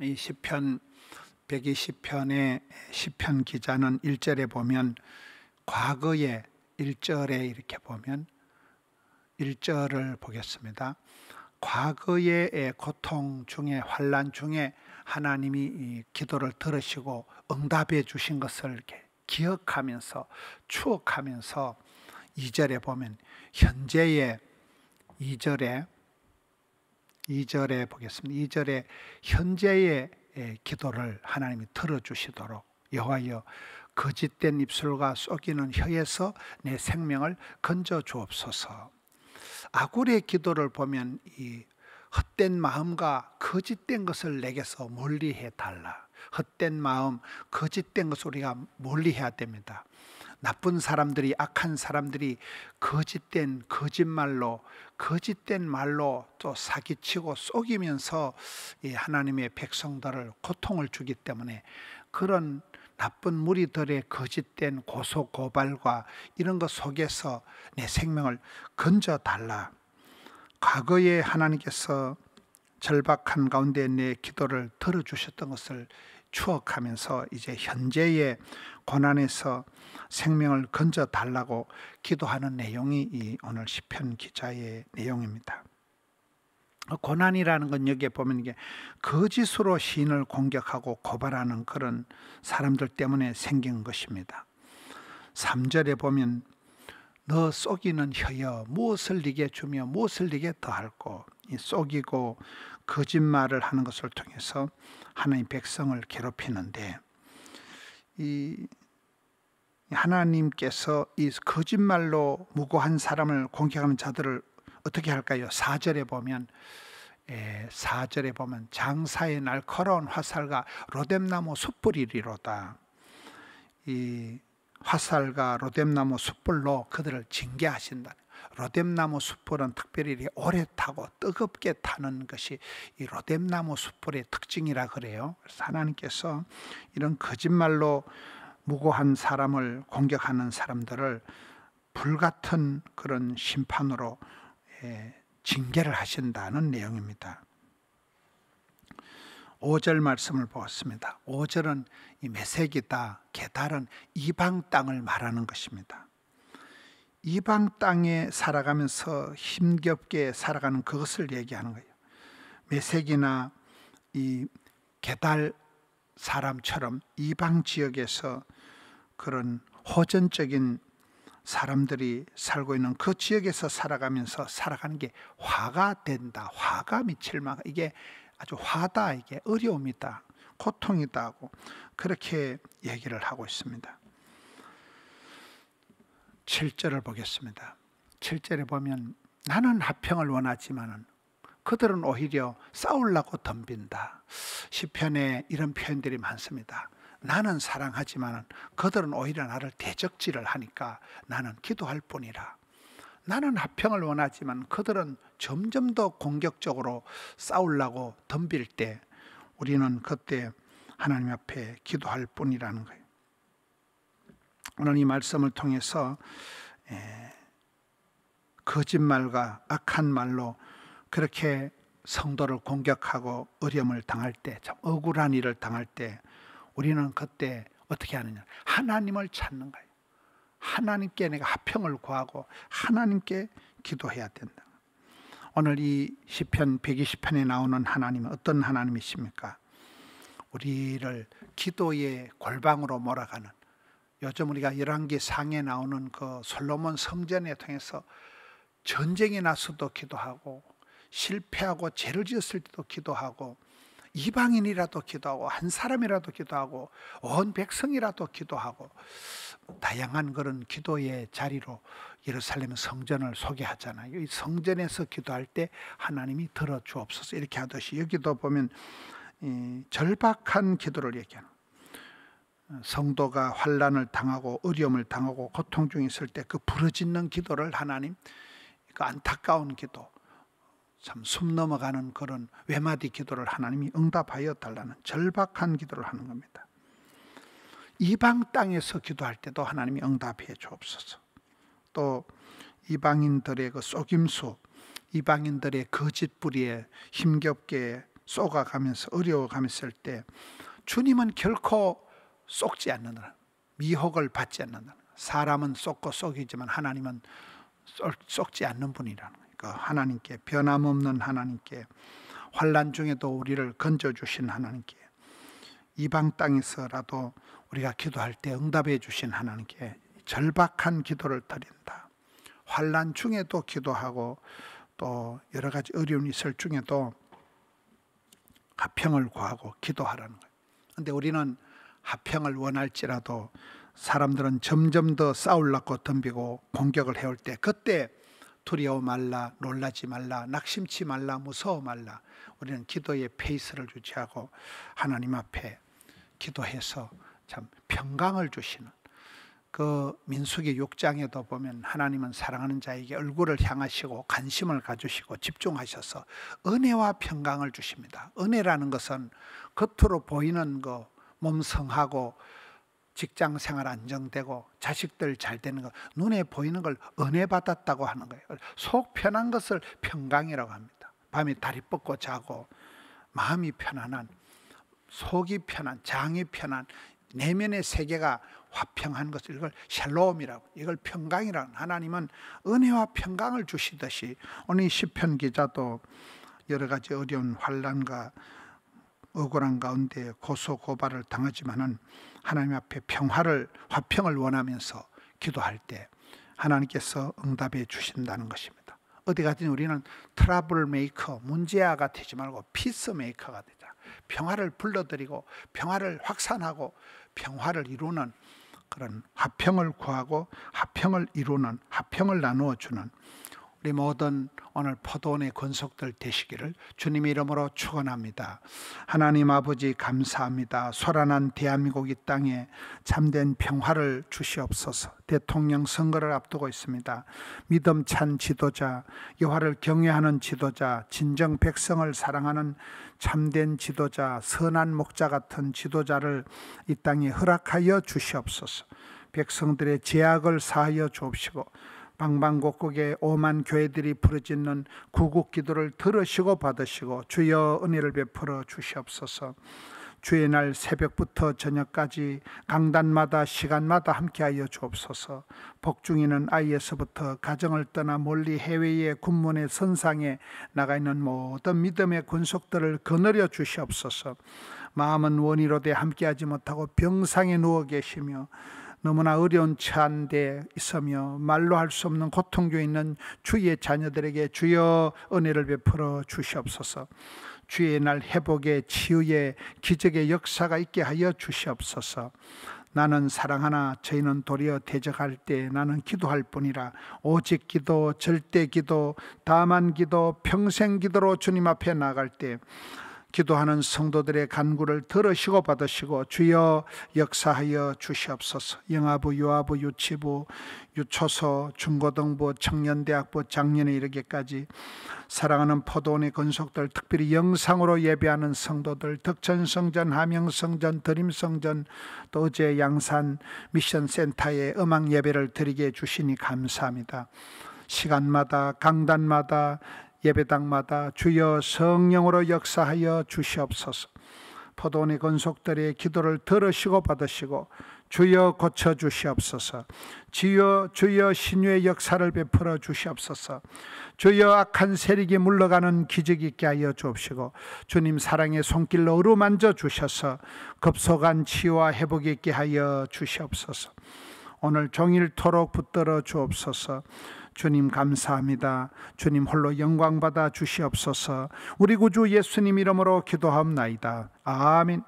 이 시편 120편의 시편 기자는 1절에 보면 과거의 1절에 이렇게 보면 1절을 보겠습니다. 과거의 고통 중에 환난 중에 하나님이 이 기도를 들으시고 응답해 주신 것을 이렇게 기억하면서 추억하면서 2절에 보면 현재의 2절에 보겠습니다. 2절에 현재의 기도를 하나님이 들어주시도록 여호와여 거짓된 입술과 속이는 혀에서 내 생명을 건져 주옵소서. 아굴의 기도를 보면 이 헛된 마음과 거짓된 것을 내게서 멀리해 달라. 헛된 마음, 거짓된 것을 우리가 멀리해야 됩니다. 나쁜 사람들이, 악한 사람들이 거짓된 말로 또 사기치고 속이면서 이 하나님의 백성들을 고통을 주기 때문에 그런 나쁜 무리들의 거짓된 고소 고발과 이런 것 속에서 내 생명을 건져 달라. 과거에 하나님께서 절박한 가운데 내 기도를 들어주셨던 것을 추억하면서 이제 현재의 고난에서 생명을 건져 달라고 기도하는 내용이 이 오늘 시편 기자의 내용입니다. 고난이라는 건 여기에 보면 이게 거짓으로 시인을 공격하고 고발하는 그런 사람들 때문에 생긴 것입니다. 3절에 보면 너 속이는 혀여 무엇을 네게 주며 무엇을 네게 더할꼬. 이 속이고 거짓말을 하는 것을 통해서 하나님 백성을 괴롭히는데 이 하나님께서 이 거짓말로 무고한 사람을 공격하는 자들을 어떻게 할까요? 4절에 보면 장사의 날카로운 화살과 로뎀나무 숯불이리로다. 이 화살과 로뎀나무 숯불로 그들을 징계하신다. 로뎀나무 숯불은 특별히 오래 타고 뜨겁게 타는 것이 이 로뎀나무 숯불의 특징이라 그래요. 그래서 하나님께서 이런 거짓말로 무고한 사람을 공격하는 사람들을 불같은 그런 심판으로 징계를 하신다는 내용입니다. 5절 말씀을 보았습니다. 5절은 이 메색이다, 게달은 이방 땅을 말하는 것입니다. 이방 땅에 살아가면서 힘겹게 살아가는 그것을 얘기하는 거예요. 메색이나 이 게달 사람처럼 이방 지역에서 그런 호전적인 사람들이 살고 있는 그 지역에서 살아가면서 살아가는 게 화가 된다, 화가 미칠 만큼 이게 아주 화다, 이게 어려움이다, 고통이다 하고 그렇게 얘기를 하고 있습니다. 7절을 보겠습니다. 7절에 보면 나는 화평을 원하지만은 그들은 오히려 싸우려고 덤빈다. 시편에 이런 표현들이 많습니다. 나는 사랑하지만 그들은 오히려 나를 대적질을 하니까 나는 기도할 뿐이라. 나는 화평을 원하지만 그들은 점점 더 공격적으로 싸우려고 덤빌 때 우리는 그때 하나님 앞에 기도할 뿐이라는 거예요. 오늘 이 말씀을 통해서 거짓말과 악한 말로 그렇게 성도를 공격하고 어려움을 당할 때, 참 억울한 일을 당할 때 우리는 그때 어떻게 하느냐? 하나님을 찾는 거예요. 하나님께 내가 화평을 구하고 하나님께 기도해야 된다. 오늘 이 시편 120편에 나오는 하나님은 어떤 하나님이십니까? 우리를 기도의 골방으로 몰아가는, 요즘 우리가 열왕기 상에 나오는 그 솔로몬 성전에 통해서 전쟁이 나서도 기도하고 실패하고 죄를 지었을 때도 기도하고 이방인이라도 기도하고 한 사람이라도 기도하고 온 백성이라도 기도하고 다양한 그런 기도의 자리로 예루살렘 성전을 소개하잖아요. 이 성전에서 기도할 때 하나님이 들어주옵소서 이렇게 하듯이 여기도 보면 절박한 기도를 얘기하는, 성도가 환난을 당하고 어려움을 당하고 고통 중에 있을 때 그 부르짖는 기도를 하나님, 그 안타까운 기도, 참 숨 넘어가는 그런 외마디 기도를 하나님이 응답하여 달라는 절박한 기도를 하는 겁니다. 이방 땅에서 기도할 때도 하나님이 응답해 주옵소서. 또 이방인들의 그 속임수, 이방인들의 거짓부리에 힘겹게 쏘가가면서 어려워가면서 때 주님은 결코 속지 않는다. 미혹을 받지 않는다. 사람은 속고 속이지만 하나님은 속지 않는 분이라는 거예요. 그 하나님께, 변함없는 하나님께, 환난 중에도 우리를 건져주신 하나님께, 이방 땅에서라도 우리가 기도할 때 응답해 주신 하나님께 절박한 기도를 드린다. 환난 중에도 기도하고 또 여러 가지 어려움이 있을 중에도 화평을 구하고 기도하라는 거예요. 그런데 우리는 화평을 원할지라도 사람들은 점점 더 싸우려고 덤비고 공격을 해올 때, 그때 두려워 말라, 놀라지 말라, 낙심치 말라, 무서워 말라. 우리는 기도의 페이스를 유지하고 하나님 앞에 기도해서 참 평강을 주시는, 그 민수기 6장에도 보면 하나님은 사랑하는 자에게 얼굴을 향하시고 관심을 가주시고 집중하셔서 은혜와 평강을 주십니다. 은혜라는 것은 겉으로 보이는 거, 몸 성하고 직장 생활 안정되고 자식들 잘 되는 거, 눈에 보이는 걸 은혜 받았다고 하는 거예요. 속 편한 것을 평강이라고 합니다. 밤에 다리 뻗고 자고 마음이 편안한, 속이 편한, 장이 편한, 내면의 세계가 화평한 것을, 이걸 샬롬이라고, 이걸 평강이라고. 하나님은 은혜와 평강을 주시듯이 오늘 시편 기자도 여러 가지 어려운 환난과 억울한 가운데 고소고발을 당하지만은 하나님 앞에 화평을 원하면서 기도할 때 하나님께서 응답해 주신다는 것입니다. 어디 가든 우리는 트러블 메이커, 문제아가 되지 말고 피스 메이커가 되자. 평화를 불러들이고 평화를 확산하고 평화를 이루는 그런 화평을 구하고 화평을 이루는, 화평을 나누어 주는 우리 모든 오늘 포도원의 권속들 되시기를 주님의 이름으로 축원합니다. 하나님 아버지 감사합니다. 소란한 대한민국 이 땅에 참된 평화를 주시옵소서. 대통령 선거를 앞두고 있습니다. 믿음찬 지도자, 여호와를 경외하는 지도자, 진정 백성을 사랑하는 참된 지도자, 선한 목자 같은 지도자를 이 땅에 허락하여 주시옵소서. 백성들의 죄악을 사하여 주옵시고 방방곡곡에 오만 교회들이 부르짖는 구국 기도를 들으시고 받으시고 주여 은혜를 베풀어 주시옵소서. 주의 날 새벽부터 저녁까지 강단마다 시간마다 함께하여 주옵소서. 복중이는 아이에서부터 가정을 떠나 멀리 해외의 군문의 선상에 나가 있는 모든 믿음의 권속들을 거느려 주시옵소서. 마음은 원이로되 함께하지 못하고 병상에 누워 계시며 너무나 어려운 처한데 있으며 말로 할 수 없는 고통 중에 있는 주의 자녀들에게 주여 은혜를 베풀어 주시옵소서. 주의 날 회복의, 치유의, 기적의 역사가 있게 하여 주시옵소서. 나는 사랑하나 저희는 도리어 대적할 때 나는 기도할 뿐이라. 오직 기도, 절대 기도, 다만 기도, 평생 기도로 주님 앞에 나갈 때 기도하는 성도들의 간구를 들으시고 받으시고 주여 역사하여 주시옵소서. 영아부, 유아부, 유치부, 유초소, 중고등부, 청년대학부, 작년에 이르기까지 사랑하는 포도원의 건속들, 특별히 영상으로 예배하는 성도들, 덕천성전, 함영성전, 드림성전, 또 어제 양산 미션센터에 음악 예배를 드리게 해주시니 감사합니다. 시간마다, 강단마다, 예배당마다 주여 성령으로 역사하여 주시옵소서. 포도원의 건속들의 기도를 들으시고 받으시고 주여 고쳐 주시옵소서. 주여 신유의 역사를 베풀어 주시옵소서. 주여 악한 세력이 물러가는 기적이 있게 하여 주옵시고 주님 사랑의 손길로 어루만져 주셔서 급속한 치유와 회복이 있게 하여 주시옵소서. 오늘 종일토록 붙들어 주옵소서. 주님 감사합니다. 주님 홀로 영광 받아 주시옵소서. 우리 구주 예수님 이름으로 기도하옵나이다. 아멘.